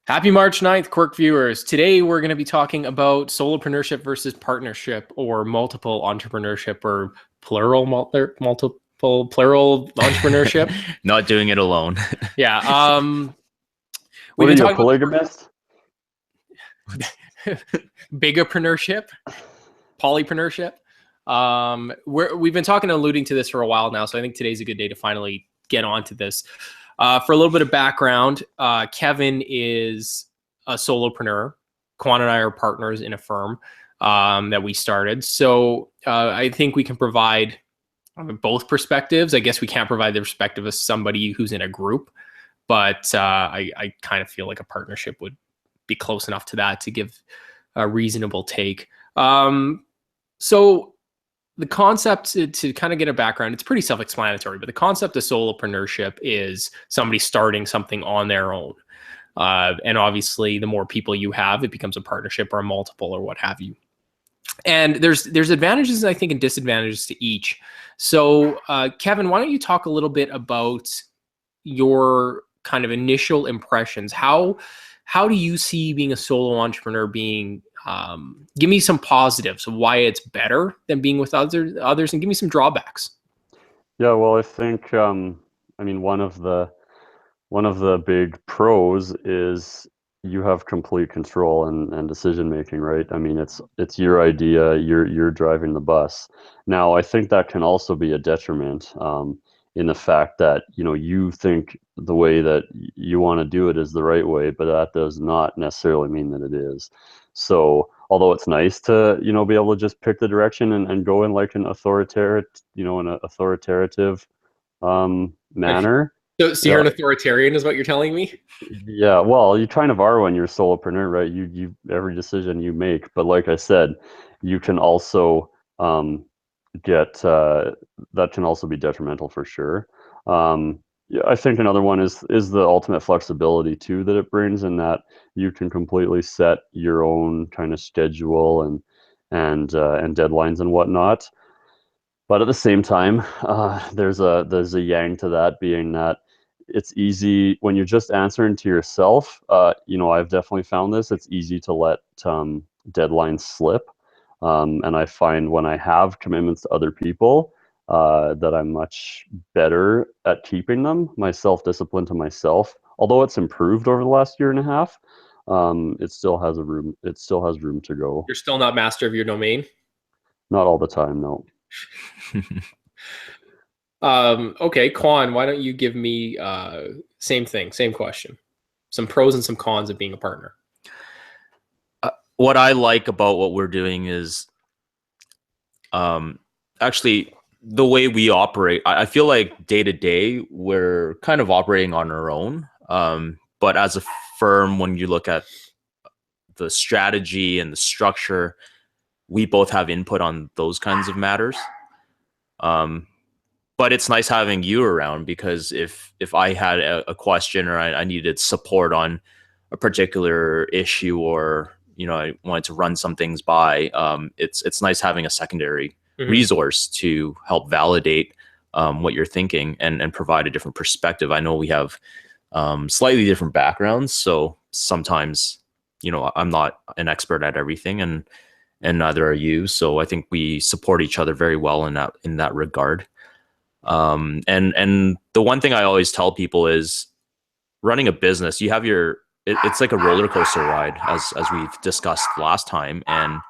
Happy March 9th, Quirk viewers. Today we're going to be talking about solopreneurship versus partnership or multiple entrepreneurship or multiple plural entrepreneurship. Not doing it alone. Yeah. What We've are been you, a talking polygamist? about bigapreneurship, polypreneurship. We've been talking and alluding to this for a while now, so I think today's a good day to finally get onto this. For a little bit of background, Kevin is a solopreneur. Quan and I are partners in a firm that we started. So I think we can provide both perspectives. I guess we can't provide the perspective of somebody who's in a group, but I kind of feel like a partnership would be close enough to that to give a reasonable take. So the concept, to kind of get a background, it's pretty self-explanatory, but the concept of solopreneurship is somebody starting something on their own. And obviously, the more people you have, it becomes a partnership or a multiple or what have you. And there's advantages, I think, and disadvantages to each. So, Kevin, why don't you talk a little bit about your kind of initial impressions? How do you see being a solo entrepreneur being? Give me some positives of why it's better than being with others, and give me some drawbacks. Yeah, well, I think one of the big pros is you have complete control and decision making, right? I mean, it's your idea, you're driving the bus. Now, I think that can also be a detriment in the fact that you think the way that you want to do it is the right way, but that does not necessarily mean that it is. So although it's nice to be able to just pick the direction and go in like an authoritative manner. So you're an authoritarian is what you're telling me? Yeah, well, you kind of are when you're a solopreneur, right? You every decision you make, but like I said, you can also that can also be detrimental for sure. Yeah, I think another one is the ultimate flexibility too that it brings, in that you can completely set your own kind of schedule and deadlines and whatnot. But at the same time, there's a yang to that, being that it's easy when you're just answering to yourself. I've definitely found this. It's easy to let deadlines slip. And I find when I have commitments to other people, that I'm much better at keeping them. My self-discipline to myself, although it's improved over the last year and a half, it still has room to go. You're still not master of your domain? Not all the time, no. Okay, Quan, why don't you give me same question. Some pros and some cons of being a partner. What I like about what we're doing is actually the way we operate. I feel like day to day we're kind of operating on our own. But as a firm, when you look at the strategy and the structure, we both have input on those kinds of matters. But it's nice having you around, because if I had a question or I needed support on a particular issue, or I wanted to run some things by, it's nice having a secondary resource to help validate what you're thinking and provide a different perspective. I know we have slightly different backgrounds, so sometimes I'm not an expert at everything, and neither are you. So I think we support each other very well in that regard. And the one thing I always tell people is, running a business, you have it's like a roller coaster ride, as we've discussed last time. And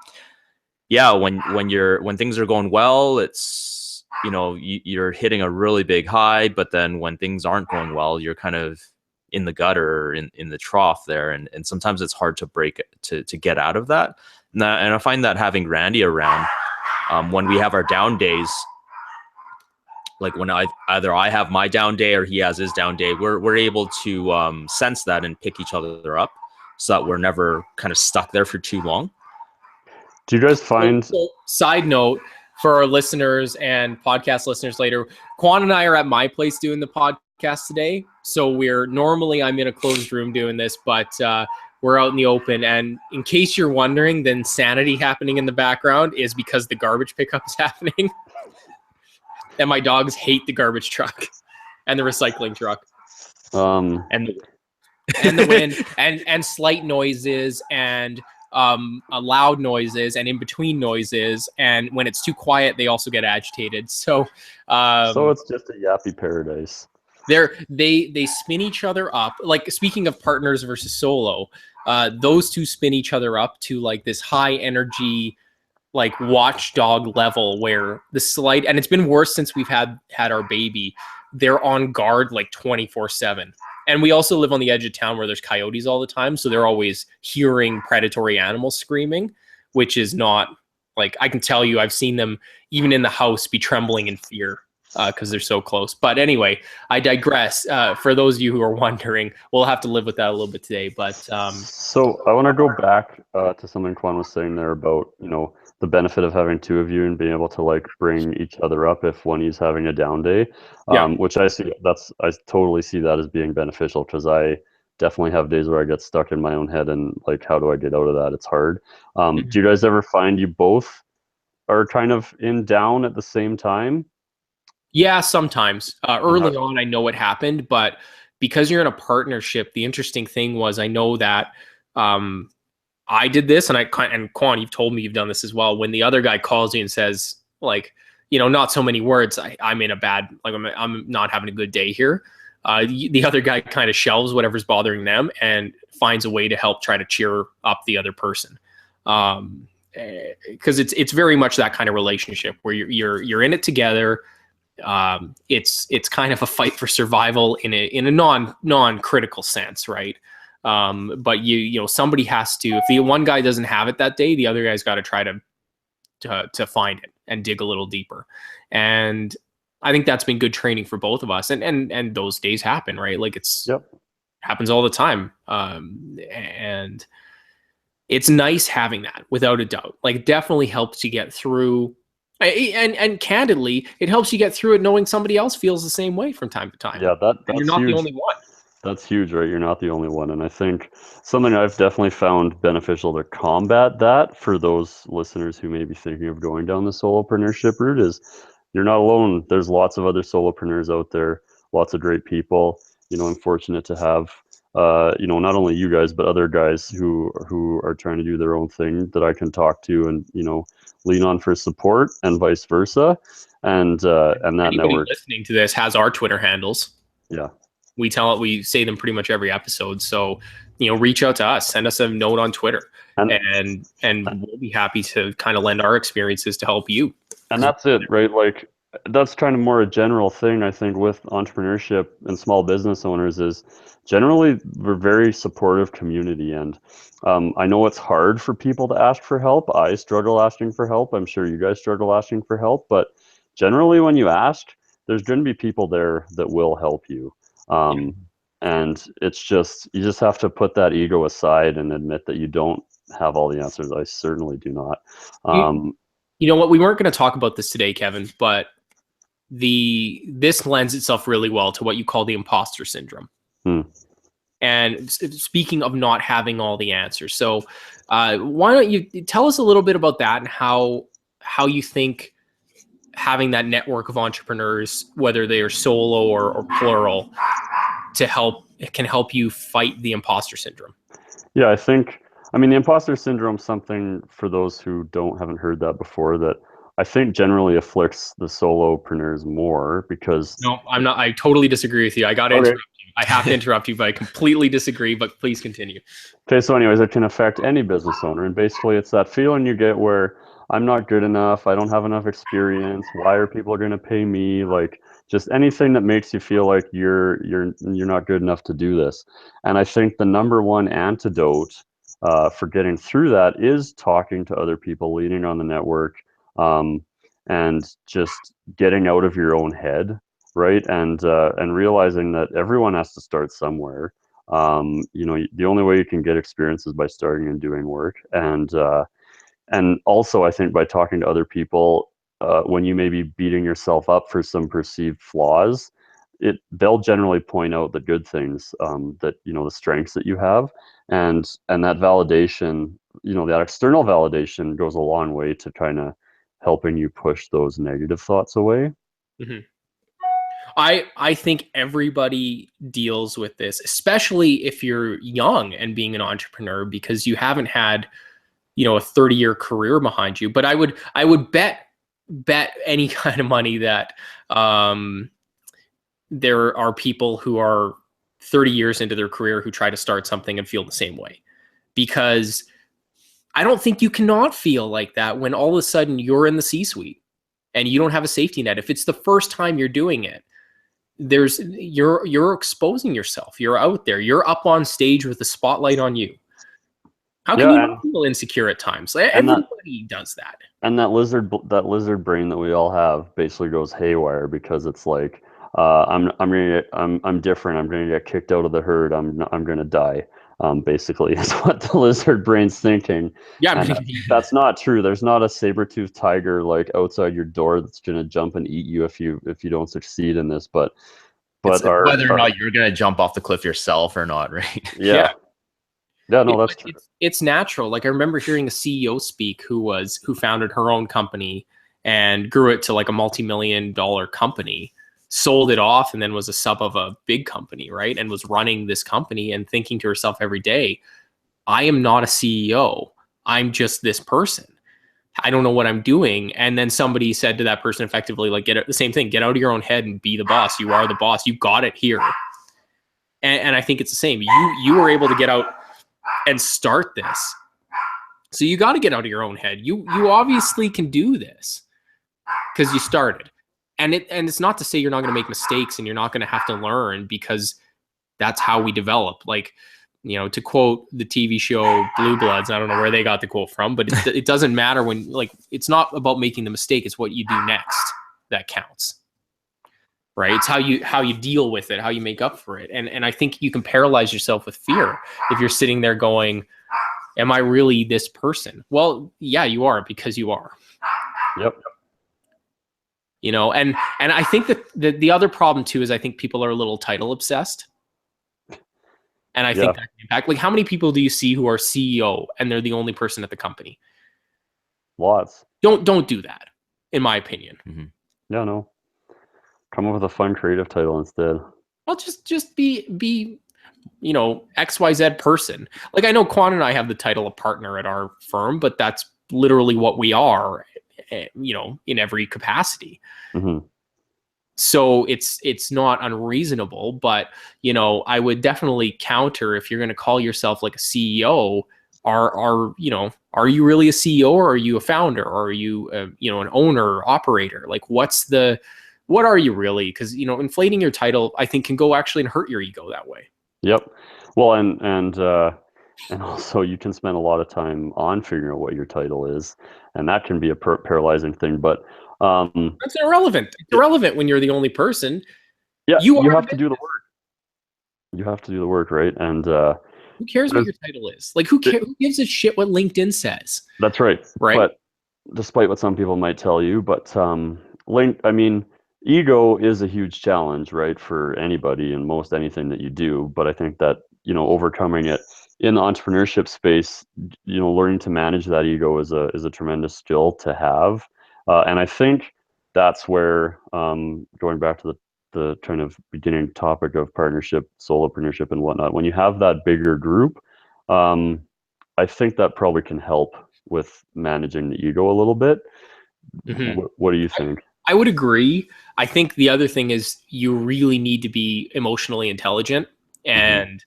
yeah, when things are going well, it's you're hitting a really big high, but then when things aren't going well, you're kind of in the gutter, in the trough there, and sometimes it's hard to break to get out of that. And I find that having Randy around, when we have our down days, like when either I have my down day or he has his down day, we're able to sense that and pick each other up, so that we're never kind of stuck there for too long. Do you guys find... So, side note for our listeners and podcast listeners later, Quan and I are at my place doing the podcast today. So I'm in a closed room doing this, but we're out in the open. And in case you're wondering, the insanity happening in the background is because the garbage pickup is happening. And my dogs hate the garbage truck and the recycling truck. and the wind and slight noises and loud noises and in between noises, and when it's too quiet they also get agitated. So So it's just a yappy paradise. they spin each other up. Like, speaking of partners versus solo, those two spin each other up to like this high energy, like watchdog level, where the slight, and it's been worse since we've had our baby, they're on guard like 24/7. And we also live on the edge of town where there's coyotes all the time, so they're always hearing predatory animals screaming, which is not, like, I can tell you, I've seen them even in the house be trembling in fear because they're so close. But anyway, I digress. For those of you who are wondering, we'll have to live with that a little bit today. But so I want to go back to something Quan was saying there about, the benefit of having two of you and being able to like bring each other up if one is having a down day, which I totally see that as being beneficial, because I definitely have days where I get stuck in my own head and like, how do I get out of that? It's hard. Do you guys ever find you both are kind of in down at the same time? Yeah, sometimes. Early on, I know what happened, but because you're in a partnership, the interesting thing was, I know that I did this, and Quan, you've told me you've done this as well. When the other guy calls you and says, like, not so many words, I'm in a bad, like, I'm not having a good day here. The other guy kind of shelves whatever's bothering them and finds a way to help try to cheer up the other person. Because it's very much that kind of relationship where you're in it together. It's kind of a fight for survival in a non-critical sense, right? But somebody has to, if the one guy doesn't have it that day, the other guy's got to try to find it and dig a little deeper. And I think that's been good training for both of us. And those days happen, right? Like, happens all the time. And it's nice having that, without a doubt. Like, it definitely helps you get through. And candidly, it helps you get through it knowing somebody else feels the same way from time to time. Yeah, that's you're not huge. the only one. That's huge, right? You're not the only one. And I think something I've definitely found beneficial to combat that for those listeners who may be thinking of going down the solopreneurship route is, you're not alone. There's lots of other solopreneurs out there, lots of great people. I'm fortunate to have not only you guys, but other guys who are trying to do their own thing that I can talk to and, lean on for support, and vice versa. And that anybody network listening to this has our Twitter handles. Yeah. We say them pretty much every episode. So, reach out to us, send us a note on Twitter, and we'll be happy to kind of lend our experiences to help you. And that's it, right? Like, that's kind of more a general thing, I think, with entrepreneurship and small business owners, is generally we're very supportive community. And I know it's hard for people to ask for help. I struggle asking for help. I'm sure you guys struggle asking for help. But generally, when you ask, there's going to be people there that will help you. And it's just, you just have to put that ego aside and admit that you don't have all the answers. I certainly do not. You know what? We weren't going to talk about this today, Kevin, but this lends itself really well to what you call the imposter syndrome. And speaking of not having all the answers, so why don't you tell us a little bit about that and how you think having that network of entrepreneurs, whether they are solo or plural, can help you fight the imposter syndrome? Yeah, the imposter syndrome is something, for those who haven't heard that before, that I think generally afflicts the solopreneurs more, because... No, I'm not. I totally disagree with you. I got to interrupt you. I have to interrupt you, but I completely disagree, but please continue. Okay, so anyways, it can affect any business owner. And basically it's that feeling you get where, I'm not good enough, I don't have enough experience, why are people going to pay me? Like, just anything that makes you feel like you're not good enough to do this. And I think the number one antidote for getting through that is talking to other people, leaning on the network, and just getting out of your own head, right? And realizing that everyone has to start somewhere. The only way you can get experience is by starting and doing work. And also, I think by talking to other people, when you may be beating yourself up for some perceived flaws, they'll generally point out the good things, that, the strengths that you have, and that validation, that external validation goes a long way to kind of helping you push those negative thoughts away. I think everybody deals with this, especially if you're young and being an entrepreneur, because you haven't had, a 30-year career behind you. But I would bet any kind of money that there are people who are 30 years into their career who try to start something and feel the same way, because I don't think you cannot feel like that when all of a sudden you're in the C-suite and you don't have a safety net. If it's the first time you're doing it, you're exposing yourself. You're out there. You're up on stage with the spotlight on you. How can you not feel insecure at times? Everybody does that. And that lizard brain that we all have basically goes haywire, because it's like, I'm different. I'm gonna get kicked out of the herd. I'm gonna die. Basically, is what the lizard brain's thinking. Yeah, and that's not true. There's not a saber-toothed tiger like outside your door that's gonna jump and eat you if you don't succeed in this. But whether or not you're gonna jump off the cliff yourself or not, right? Yeah. Yeah, no, that's true. It's natural. Like, I remember hearing a CEO speak who founded her own company and grew it to like a multi-million-dollar company, sold it off, and then was a sub of a big company, right? And was running this company and thinking to herself every day, I am not a CEO. I'm just this person. I don't know what I'm doing. And then somebody said to that person effectively, like, the same thing, get out of your own head and be the boss. You are the boss. You got it here. And I think it's the same. You were able to get out and start this. So you got to get out of your own head. You obviously can do this because you started. And it's not to say you're not going to make mistakes and you're not going to have to learn, because that's how we develop. Like, to quote the TV show Blue Bloods, I don't know where they got the quote from, but it doesn't matter when, like, it's not about making the mistake. It's what you do next that counts. Right? It's how you deal with it, how you make up for it. And I think you can paralyze yourself with fear if you're sitting there going, am I really this person? Well, yeah, you are, because you are. Yep. And I think that the other problem too is I think people are a little title obsessed. And I think that can impact. Like, how many people do you see who are CEO and they're the only person at the company? Lots. Don't do that, in my opinion. Mm-hmm. Yeah, no. Come up with a fun creative title instead. Well, just be XYZ person. Like, I know Quan and I have the title of partner at our firm, but that's literally what we are, in every capacity. Mm-hmm. So it's not unreasonable, but I would definitely counter if you're going to call yourself like a CEO. Are you really a CEO, or are you a founder, or are you an owner, operator? Like, what are you really? Because inflating your title, I think, can go actually and hurt your ego that way. Yep. Well, and also you can spend a lot of time on figuring out what your title is, and that can be a paralyzing thing. But that's irrelevant. It's irrelevant when you're the only person. Yeah, you have to do the work. You have to do the work, right? And who cares what your title is? Like, who gives a shit what LinkedIn says? That's right. Right. But despite what some people might tell you, but ego is a huge challenge, right, for anybody in most anything that you do. But I think that, overcoming it in the entrepreneurship space, learning to manage that ego is a tremendous skill to have. And I think that's where, going back to the kind of beginning topic of partnership, solopreneurship and whatnot, when you have that bigger group, I think that probably can help with managing the ego a little bit. Mm-hmm. What do you think? I would agree. I think the other thing is you really need to be emotionally intelligent and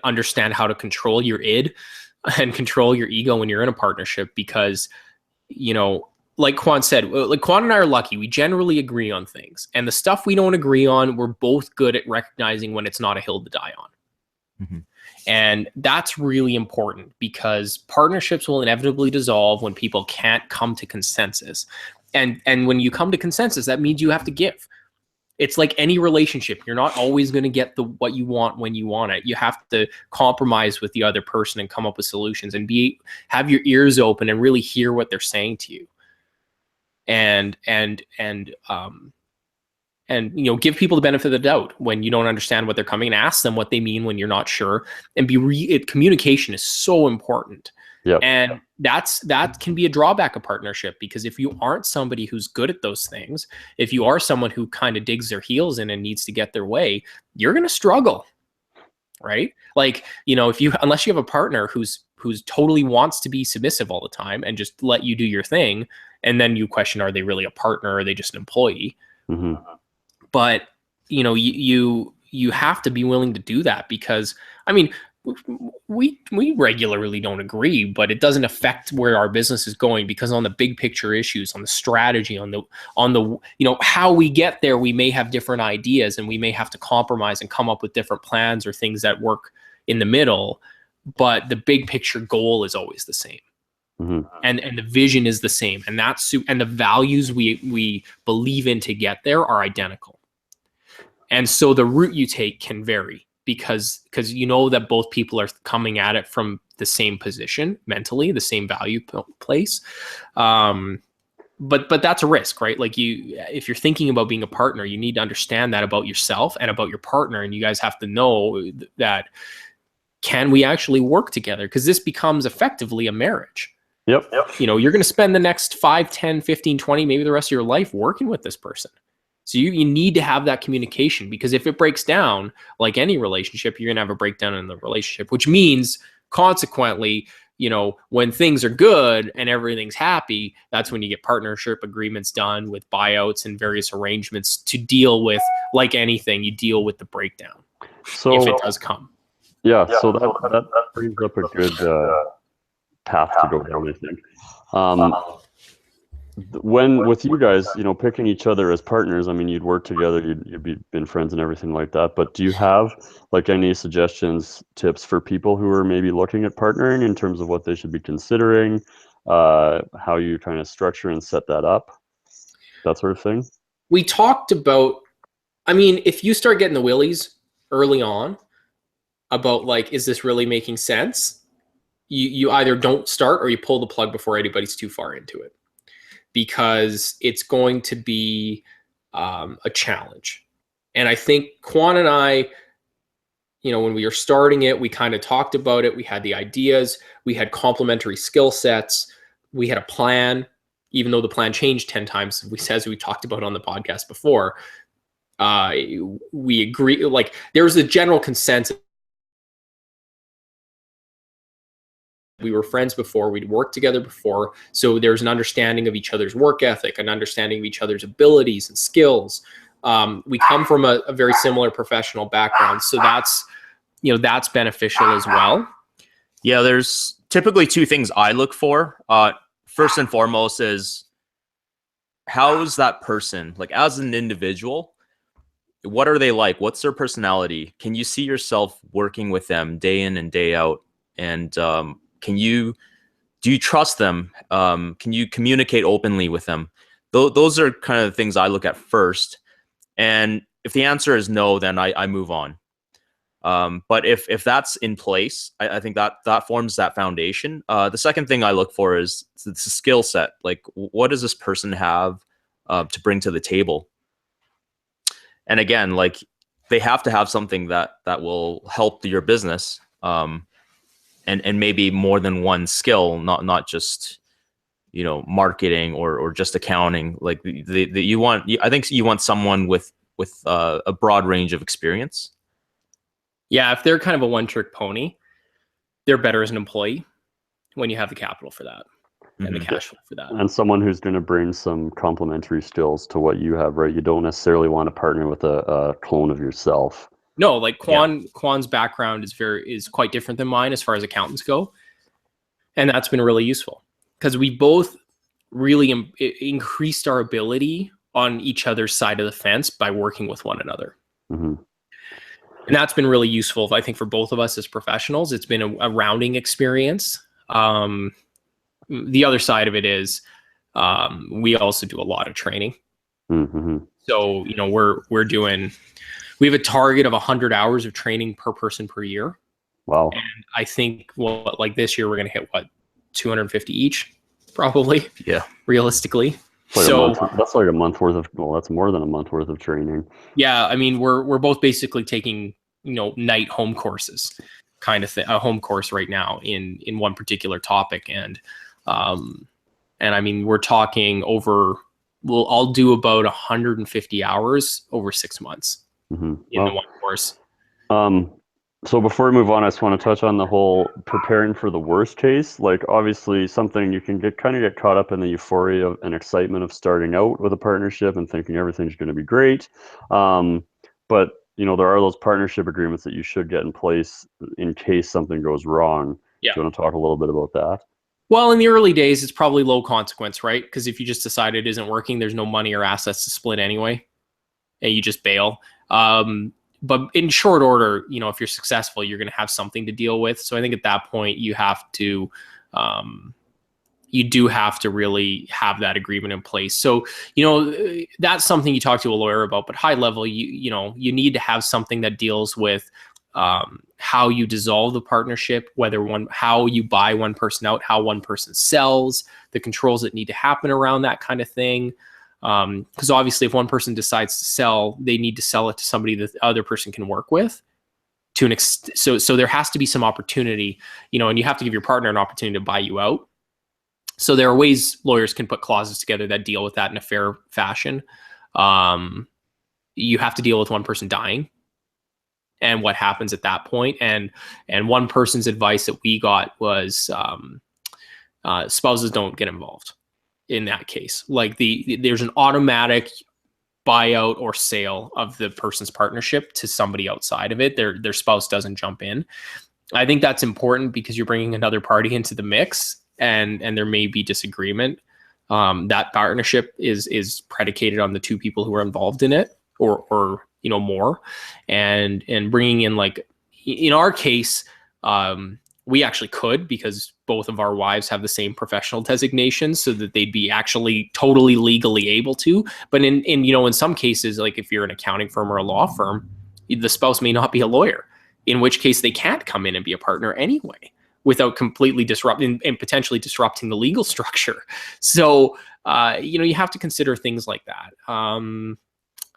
understand how to control your id and control your ego when you're in a partnership, because, like Quan said, like Quan and I are lucky. We generally agree on things, and the stuff we don't agree on, we're both good at recognizing when it's not a hill to die on. Mm-hmm. And that's really important, because partnerships will inevitably dissolve when people can't come to consensus. And when you come to consensus, that means you have to give. It's like any relationship. You're not always going to get what you want when you want it. You have to compromise with the other person and come up with solutions, and have your ears open and really hear what they're saying to you. And give people the benefit of the doubt when you don't understand what they're coming, and ask them what they mean when you're not sure. And communication is so important. Yep. And that can be a drawback of partnership, because if you aren't somebody who's good at those things, if you are someone who kind of digs their heels in and needs to get their way, you're going to struggle, right? Like, unless you have a partner who's totally wants to be submissive all the time and just let you do your thing, and then you question, are they really a partner, or are they just an employee? Mm-hmm. But you have to be willing to do that, because I mean, we regularly don't agree, but it doesn't affect where our business is going, because on the big picture issues, on the strategy, on the how we get there, we may have different ideas, and we may have to compromise and come up with different plans or things that work in the middle, but the big picture goal is always the same. Mm-hmm. And the vision is the same, and and the values we believe in to get there are identical. And so the route you take can vary, because that both people are coming at it from the same position mentally, the same value place. But that's a risk, right? Like, if you're thinking about being a partner, you need to understand that about yourself and about your partner, and you guys have to know that, can we actually work together? Because this becomes effectively a marriage. Yep. You're going to spend the next 5, 10, 15, 20, maybe the rest of your life working with this person. So you need to have that communication, because if it breaks down, like any relationship, you're going to have a breakdown in the relationship, which means consequently, when things are good and everything's happy, that's when you get partnership agreements done with buyouts and various arrangements to deal with, like anything, you deal with the breakdown. So if it does come. Yeah. So that brings up a good path to go down, I think. When with you guys, picking each other as partners, I mean, you'd work together, you'd been friends and everything like that. But do you have like any suggestions, tips for people who are maybe looking at partnering in terms of what they should be considering, how you kind of structure and set that up, that sort of thing? We talked about, I mean, if you start getting the willies early on about like, is this really making sense? You either don't start, or you pull the plug before anybody's too far into it, because it's going to be a challenge. And I think Quan and I, when we were starting it, we kind of talked about it. We had the ideas, we had complementary skill sets, we had a plan, even though the plan changed 10 times, as we talked about on the podcast before. We agree, like, there's a general consensus. We were friends before, we'd worked together before, so there's an understanding of each other's work ethic, an understanding of each other's abilities and skills. We come from a very similar professional background, so that's beneficial as well. Yeah, there's typically two things I look for. First and foremost is, how is that person, like, as an individual? What are they like? What's their personality? Can you see yourself working with them day in and day out? And do you trust them? Can you communicate openly with them? Those are kind of the things I look at first. And if the answer is no, then I move on. But if that's in place, I think that forms that foundation. The second thing I look for is the skill set. Like, what does this person have to bring to the table? And again, like, they have to have something that will help your business. And maybe more than one skill, not just marketing or just accounting. Like, I think you want someone with a broad range of experience. Yeah, if they're kind of a one-trick pony, they're better as an employee when you have the capital for that and the cash flow for that. And someone who's going to bring some complementary skills to what you have, right? You don't necessarily want to partner with a clone of yourself. No, like Quan's background is quite different than mine as far as accountants go. And that's been really useful, because we both really increased our ability on each other's side of the fence by working with one another. Mm-hmm. And that's been really useful, I think, for both of us as professionals. It's been a rounding experience. The other side of it is we also do a lot of training. Mm-hmm. So, we have a target of 100 hours of training per person per year. Wow. And I think, like this year, we're going to hit 250 each, probably. Yeah. Realistically. That's like a month worth of, that's more than a month worth of training. Yeah. I mean, we're both basically taking, night home courses kind of a home course right now in one particular topic. And I mean, we're talking over, I'll do about 150 hours over 6 months in the one course. So before we move on, I just want to touch on the whole preparing for the worst case. Like, obviously something you can get caught up in the euphoria and excitement of starting out with a partnership and thinking everything's going to be great. But there are those partnership agreements that you should get in place in case something goes wrong. Yeah. Do you want to talk a little bit about that? Well, in the early days, it's probably low consequence, right? Because if you just decide it isn't working, there's no money or assets to split anyway, and you just bail. But in short order, if you're successful, you're going to have something to deal with. So I think at that point, you do have to really have that agreement in place. So, that's something you talk to a lawyer about, but high level, you need to have something that deals with how you dissolve the partnership, how you buy one person out, how one person sells, the controls that need to happen around that kind of thing. Because obviously if one person decides to sell, they need to sell it to somebody that the other person can work with to an extent. So there has to be some opportunity, and you have to give your partner an opportunity to buy you out. So there are ways lawyers can put clauses together that deal with that in a fair fashion. You have to deal with one person dying and what happens at that point. And one person's advice that we got was spouses don't get involved in that case. Like there's an automatic buyout or sale of the person's partnership to somebody outside of it. Their spouse doesn't jump in. I think that's important because you're bringing another party into the mix, and there may be disagreement. That partnership is predicated on the two people who are involved in it, or more, and bringing in, like in our case, we actually could, because both of our wives have the same professional designations, so that they'd be actually totally legally able to. But in some cases, like if you're an accounting firm or a law firm, the spouse may not be a lawyer, in which case they can't come in and be a partner anyway, without completely disrupting and potentially disrupting the legal structure. So, you have to consider things like that.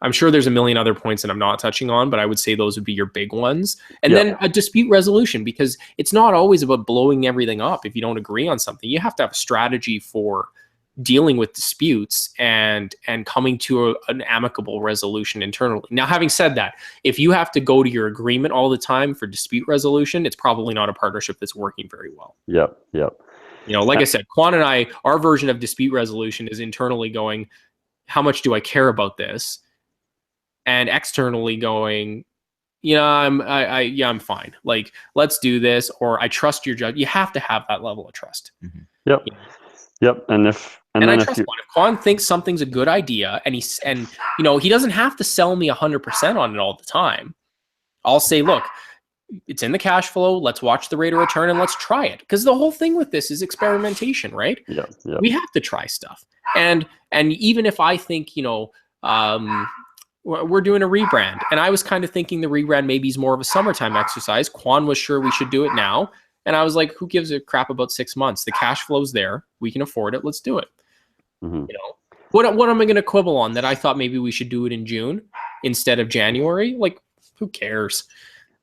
I'm sure there's a million other points that I'm not touching on, but I would say those would be your big ones. And then a dispute resolution, because it's not always about blowing everything up. If you don't agree on something, you have to have a strategy for dealing with disputes and coming to an amicable resolution internally. Now, having said that, if you have to go to your agreement all the time for dispute resolution, it's probably not a partnership that's working very well. Yep. Like I said, Quan and I, our version of dispute resolution is internally going, how much do I care about this? And externally going, I'm fine. Like, let's do this, or I trust your judge. You have to have that level of trust. Mm-hmm. Yep. And I trust Quan. If Quan thinks something's a good idea, and he doesn't have to sell me 100% on it all the time. I'll say, look, it's in the cash flow. Let's watch the rate of return and let's try it. Because the whole thing with this is experimentation, right? Yeah. We have to try stuff. And even if I think, we're doing a rebrand, and I was kind of thinking the rebrand maybe is more of a summertime exercise. Quan was sure we should do it now. And I was like, who gives a crap about 6 months? The cash flow's there. We can afford it. Let's do it. Mm-hmm. What am I going to quibble on that I thought maybe we should do it in June instead of January? Like, who cares?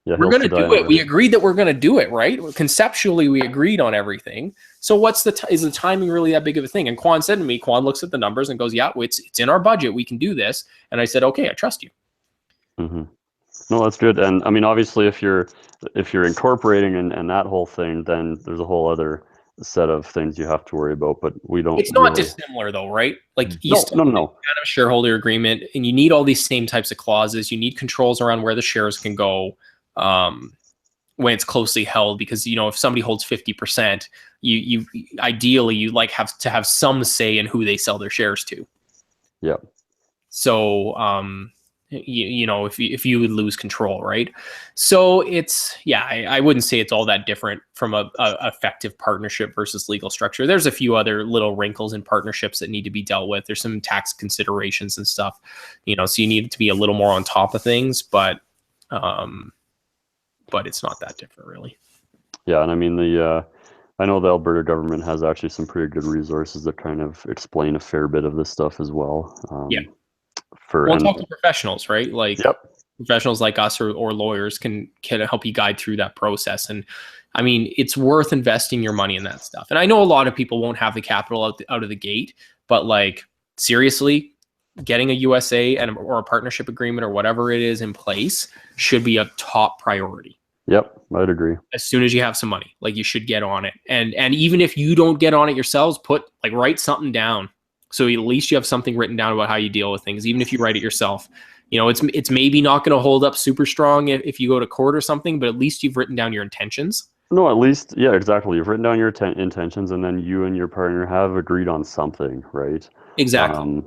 Yeah, we're going to do it. We agreed that we're going to do it, right? Conceptually, we agreed on everything. So is the timing really that big of a thing? And Quan said to me, Quan looks at the numbers and goes, yeah, it's in our budget. We can do this. And I said, okay, I trust you. Mm-hmm. No, that's good. And I mean, obviously, if you're incorporating and that whole thing, then there's a whole other set of things you have to worry about. But we don't. It's not dissimilar, though, right? Like, no. Kind of shareholder agreement, and you need all these same types of clauses. You need controls around where the shares can go when it's closely held, because if somebody holds 50%, you ideally you like have to have some say in who they sell their shares to. Yeah. So if you would lose control, right? So I wouldn't say it's all that different from a effective partnership versus legal structure. There's a few other little wrinkles in partnerships that need to be dealt with. There's some tax considerations and stuff, so you need to be a little more on top of things, but it's not that different, really. Yeah, and I mean I know the Alberta government has actually some pretty good resources that kind of explain a fair bit of this stuff as well. Talk to professionals, right? Like, yep. Professionals like us or lawyers can help you guide through that process. And I mean, it's worth investing your money in that stuff. And I know a lot of people won't have the capital out of the gate, but like seriously, getting a USA or a partnership agreement or whatever it is in place should be a top priority. Yep, I'd agree. As soon as you have some money, like you should get on it. And even if you don't get on it yourselves, write something down. So at least you have something written down about how you deal with things, even if you write it yourself. You know, it's maybe not going to hold up super strong if you go to court or something, but at least you've written down your intentions. No, at least, yeah, exactly. You've written down your intentions, and then you and your partner have agreed on something, right? Exactly.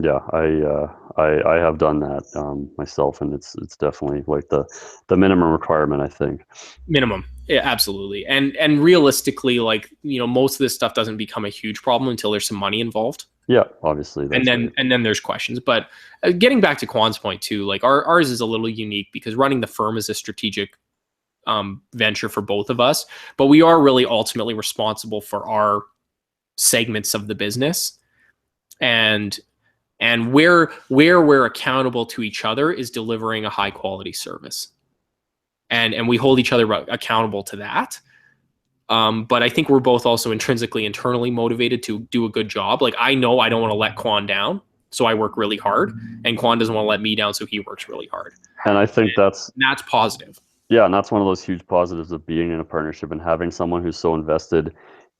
Yeah, I have done that myself, and it's definitely like the minimum requirement, I think. Minimum. Yeah, absolutely. And realistically, like, you know, most of this stuff doesn't become a huge problem until there's some money involved. Yeah, obviously. And then there's questions. But getting back to Kwan's point too, like ours is a little unique because running the firm is a strategic venture for both of us, but we are really ultimately responsible for our segments of the business. And where we're accountable to each other is delivering a high quality service. And we hold each other accountable to that. But I think we're both also intrinsically internally motivated to do a good job. Like I know I don't want to let Kwan down, so I work really hard, and Kwan doesn't want to let me down, so he works really hard. And I think that's positive. Yeah, and that's one of those huge positives of being in a partnership and having someone who's so invested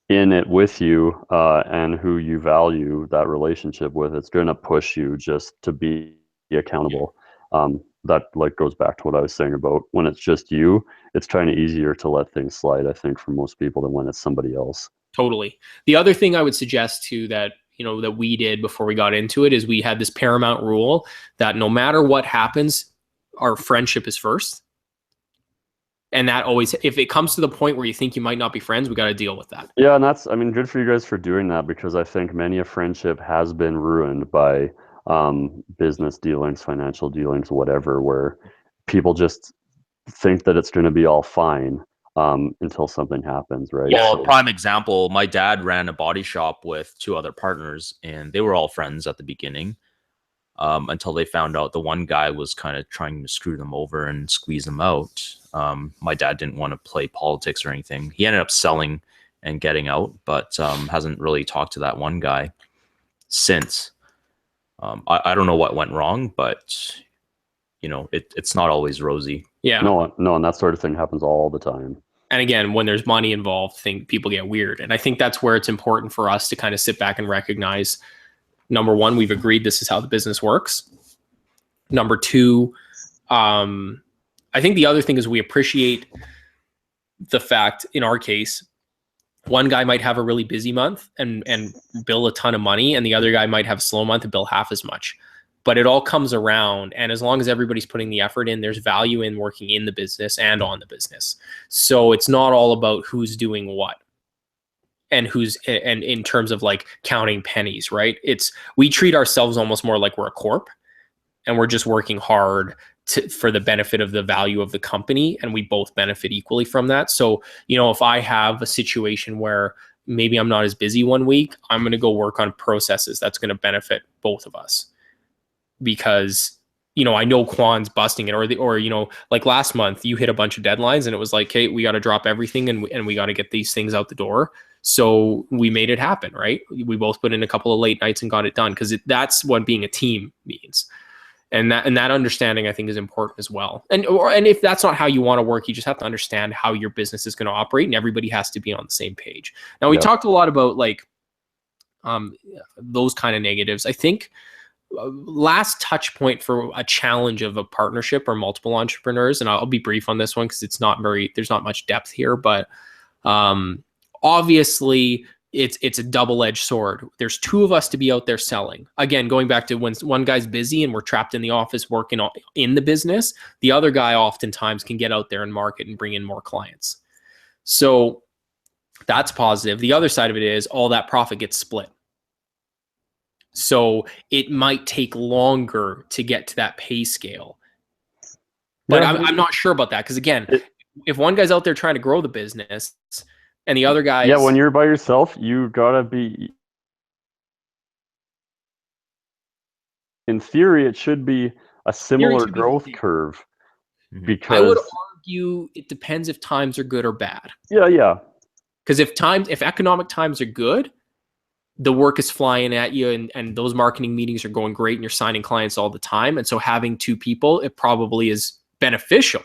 in it with you and who you value that relationship with. It's going to push you just to be accountable. That like goes back to what I was saying about when it's just you, it's kind of easier to let things slide, I think, for most people than when it's somebody else. Totally. The other thing I would suggest too that, you know, that we did before we got into it is we had this paramount rule that no matter what happens, our friendship is first. And that always, if it comes to the point where you think you might not be friends, we got to deal with that. Yeah, and that's, I mean, good for you guys for doing that, because I think many a friendship has been ruined by business dealings, financial dealings, whatever, where people just think that it's going to be all fine until something happens, right? Well, So, prime example, my dad ran a body shop with two other partners, and they were all friends at the beginning until they found out the one guy was kind of trying to screw them over and squeeze them out. My dad didn't want to play politics or anything. He ended up selling and getting out, but hasn't really talked to that one guy since. I don't know what went wrong, but you know, it's not always rosy. Yeah. No, and that sort of thing happens all the time. And again, when there's money involved, people get weird. And I think that's where it's important for us to kind of sit back and recognize, number one, we've agreed this is how the business works. Number two, I think the other thing is we appreciate the fact, in our case, one guy might have a really busy month and bill a ton of money, and the other guy might have a slow month and bill half as much. But it all comes around, and as long as everybody's putting the effort in, there's value in working in the business and on the business. So it's not all about who's doing what and and in terms of like counting pennies, right? We treat ourselves almost more like we're a corp, and we're just working hard for the benefit of the value of the company, and we both benefit equally from that. So, you know, if I have a situation where maybe I'm not as busy one week, I'm going to go work on processes that's going to benefit both of us, because, you know, I know Kwan's busting it, or you know, like last month you hit a bunch of deadlines and it was like, hey, we got to drop everything and we got to get these things out the door. So we made it happen, right? We both put in a couple of late nights and got it done, because that's what being a team means. And that understanding, I think, is important as well. And if that's not how you want to work, you just have to understand how your business is going to operate, and everybody has to be on the same page. Now, we talked a lot about like those kind of negatives. I think last touch point for a challenge of a partnership or multiple entrepreneurs, and I'll be brief on this one because there's not much depth here, but obviously it's a double-edged sword. There's two of us to be out there selling. Again, going back to when one guy's busy and we're trapped in the office working in the business, the other guy oftentimes can get out there and market and bring in more clients. So that's positive. The other side of it is all that profit gets split. So it might take longer to get to that pay scale. But I'm not sure about that, because again, if one guy's out there trying to grow the business and the other guy, when you're by yourself, you gotta be, in theory, it should be a similar growth 50-50. curve Mhm. because I would argue it depends if times are good or bad. yeah. Because if economic times are good, the work is flying at you and those marketing meetings are going great and you're signing clients all the time. And so having two people, it probably is beneficial.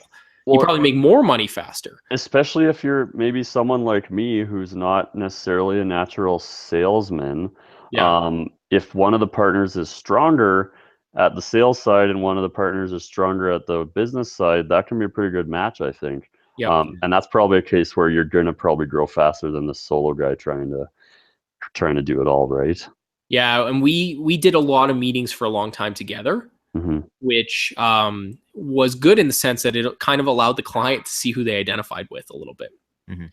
You Well, probably make more money faster. especially if you're maybe someone like me who's not necessarily a natural salesman. Yeah. If one of the partners is stronger at the sales side and one of the partners is stronger at the business side, that can be a pretty good match, I think. Yep. And that's probably a case where you're going to probably grow faster than the solo guy trying to do it all, right? Yeah. And we did a lot of meetings for a long time together, Mm-hmm. which was good in the sense that it kind of allowed the client to see who they identified with a little bit. Mhm.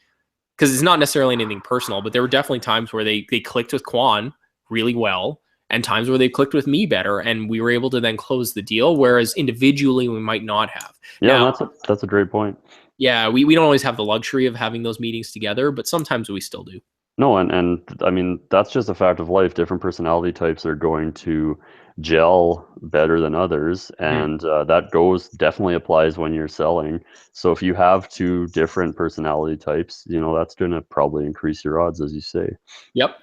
Because it's not necessarily anything personal, but there were definitely times where they clicked with Quan really well and times where they clicked with me better. And we were able to then close the deal, whereas individually we might not have. Yeah, Now, that's a great point. yeah, we don't always have the luxury of having those meetings together, but sometimes we still do. No, and I mean that's just a fact of life. Different personality types are going to gel better than others, and that goes definitely applies when you're selling. So if you have two different personality types, that's going to probably increase your odds, as you say. Yep.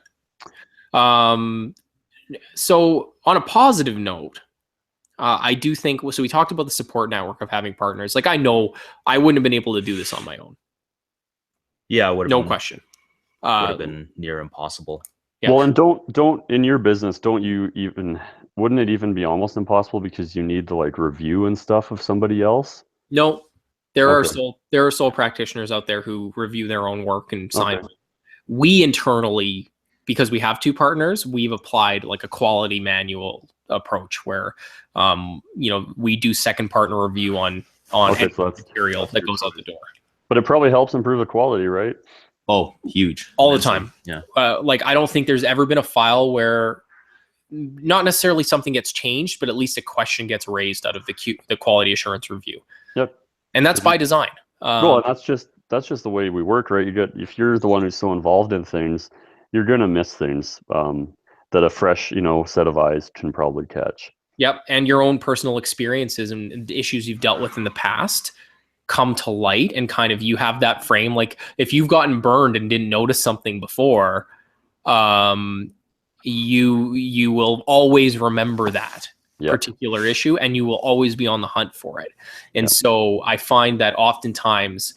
So on a positive note, I do think, so we talked about the support network of having partners. Like I know I wouldn't have been able to do this on my own. Yeah, No question. would have been near impossible. Yeah. Well, and don't in your business, wouldn't it even be almost impossible because you need the like review and stuff of somebody else? No, there are Okay. sole practitioners out there who review their own work and sign. Okay. We internally, because we have two partners, we've applied like a quality manual approach where, we do second partner review on Okay, any so that's material that goes out the door But it probably helps improve the quality, right? Oh, huge. all the Immensely. time. Yeah. Like I don't think there's ever been a file where not necessarily something gets changed, but at least a question gets raised out of the quality assurance review. Yep. And that's by design. Well, and that's just the way we work, right? If you're the one who's so involved in things, you're gonna miss things that a fresh, set of eyes can probably catch. Yep. And your own personal experiences and issues you've dealt with in the past come to light, and kind of you have that frame. Like if you've gotten burned and didn't notice something before, you will always remember that particular issue and you will always be on the hunt for it. And so I find that oftentimes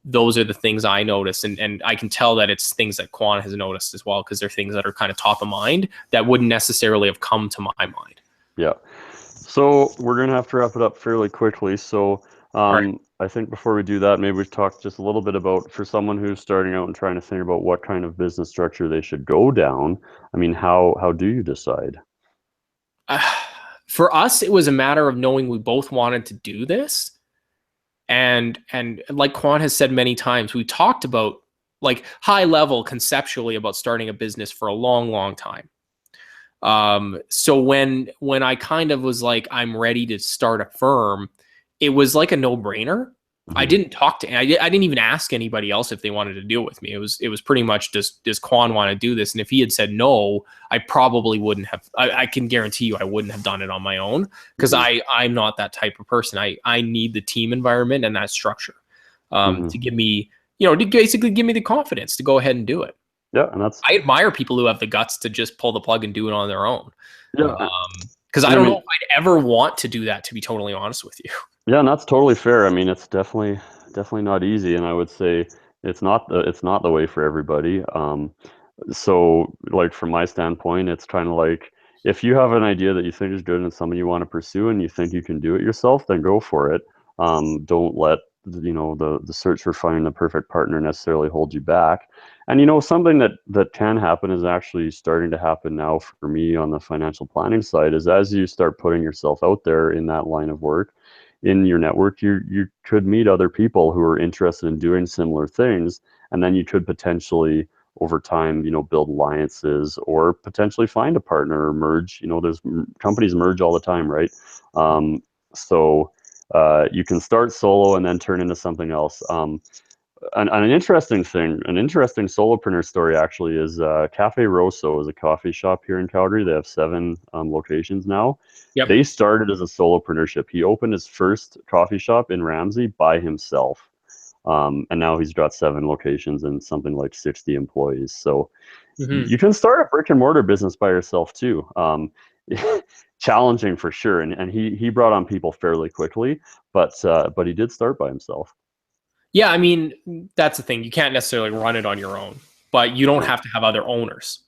those are the things I notice, and I can tell that it's things that Quan has noticed as well, because they're things that are kind of top of mind that wouldn't necessarily have come to my mind. Yeah. So we're gonna have to wrap it up fairly quickly. So right. I think before we do that, maybe we talk just a little bit about, for someone who's starting out and trying to think about what kind of business structure they should go down. I mean, how do you decide? For us, it was a matter of knowing we both wanted to do this. And like Quan has said many times, we talked about like high level conceptually about starting a business for a long, long time. So when I kind of was like, I'm ready to start a firm, it was like a no-brainer. I didn't talk to, I didn't even ask anybody else if they wanted to deal with me. It was pretty much just, does Quan want to do this? And if he had said no, I probably wouldn't have. I can guarantee you I wouldn't have done it on my own, because I'm not that type of person. I need the team environment and that structure to give me, to basically give me the confidence to go ahead and do it. Yeah, and I admire people who have the guts to just pull the plug and do it on their own. Yeah. Because I don't know if I'd ever want to do that, to be totally honest with you. Yeah, and that's totally fair. I mean, it's definitely not easy, and I would say it's not the way for everybody. So like from my standpoint, it's kind of like, if you have an idea that you think is good and something you want to pursue and you think you can do it yourself, then go for it. Don't let the search for finding the perfect partner necessarily hold you back. And something that can happen is actually starting to happen now for me on the financial planning side, is as you start putting yourself out there in that line of work, in your network, you could meet other people who are interested in doing similar things, and then you could potentially over time, build alliances or potentially find a partner or merge. There's companies merge all the time, right? So you can start solo and then turn into something else. an interesting thing, an interesting solopreneur story actually is Cafe Rosso is a coffee shop here in Calgary. They have 7 locations now. Yep. They started as a solopreneurship. He opened his first coffee shop in Ramsey by himself. And now he's got 7 locations and something like 60 employees. So you can start a brick and mortar business by yourself too. Challenging for sure. And he brought on people fairly quickly, but he did start by himself. Yeah, I mean, that's the thing. You can't necessarily run it on your own, but you don't have to have other owners.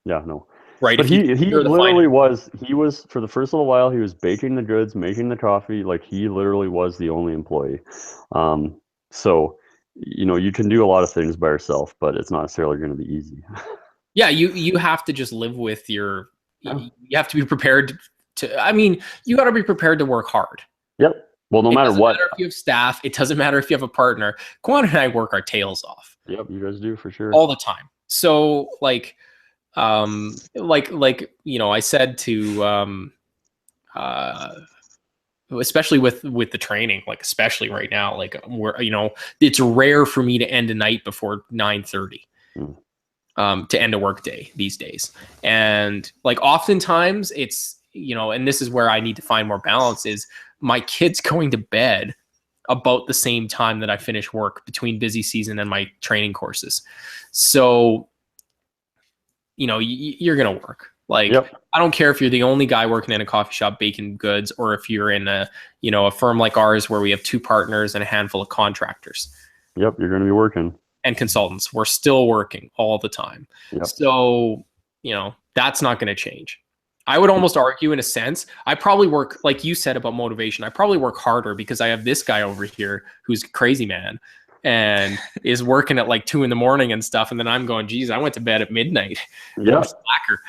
Yeah, no. Right. But he literally was for the first little while, he was baking the goods, making the coffee. Like he literally was the only employee. So, you can do a lot of things by yourself, but it's not necessarily going to be easy. Yeah, you have to just live with you have to be prepared I mean, you got to be prepared to work hard. Yep. Well, no matter what. It doesn't matter if you have staff. It doesn't matter if you have a partner. Kwan and I work our tails off. Yep, you guys do for sure. All the time. So like I said to especially with the training, like especially right now, like where it's rare for me to end a night before 9:30 to end a work day these days. And like oftentimes it's and this is where I need to find more balance, is my kids going to bed about the same time that I finish work between busy season and my training courses. So you're gonna work. Like, yep. I don't care if you're the only guy working in a coffee shop baking goods, or if you're in a firm like ours where we have 2 partners and a handful of contractors. Yep, you're going to be working. And consultants. We're still working all the time. Yep. So, that's not going to change. I would almost argue, in a sense, I probably work, like you said about motivation, I probably work harder because I have this guy over here who's a crazy man and is working at like 2 a.m. and stuff. And then I'm going, geez, I went to bed at midnight. Yeah. Slacker.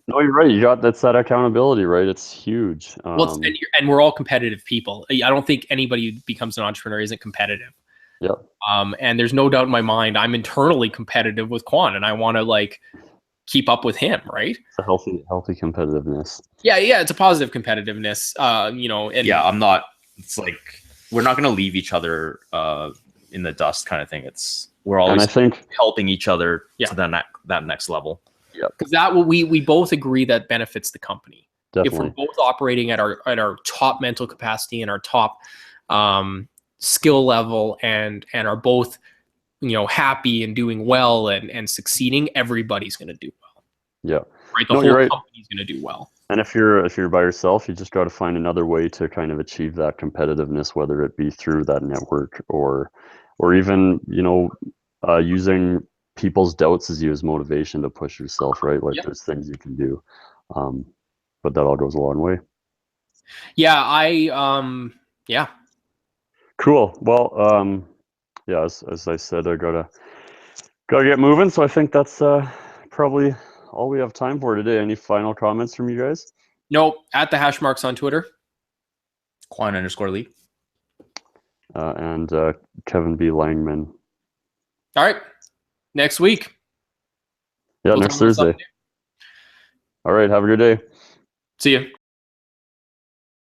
No, you're right. You got that accountability, right? It's huge. And we're all competitive people. I don't think anybody who becomes an entrepreneur isn't competitive. Yeah. And there's no doubt in my mind, I'm internally competitive with Kwan, and I want to keep up with him, right? It's a healthy competitiveness. Yeah, it's a positive competitiveness. I'm not. It's like we're not going to leave each other in the dust, kind of thing. We're always helping each other to that next level. Yeah, because that we both agree that benefits the company. Definitely. If we're both operating at our top mental capacity and our top skill level, and are both happy and doing well and succeeding, everybody's going to do well. Yeah, right. The whole company's going to do well. And if you're by yourself, you just got to find another way to kind of achieve that competitiveness, whether it be through that network or even using people's doubts as you as motivation to push yourself, right? Like there's things you can do, but that all goes a long way. Yeah, Cool. Well, as I said, I gotta get moving. So I think that's probably all we have time for today. Any final comments from you guys? Nope. At the hash marks on Twitter. Quan_Lee. And Kevin B. Langman. All right. Next week. Yeah, next Thursday. All right. Have a good day. See you.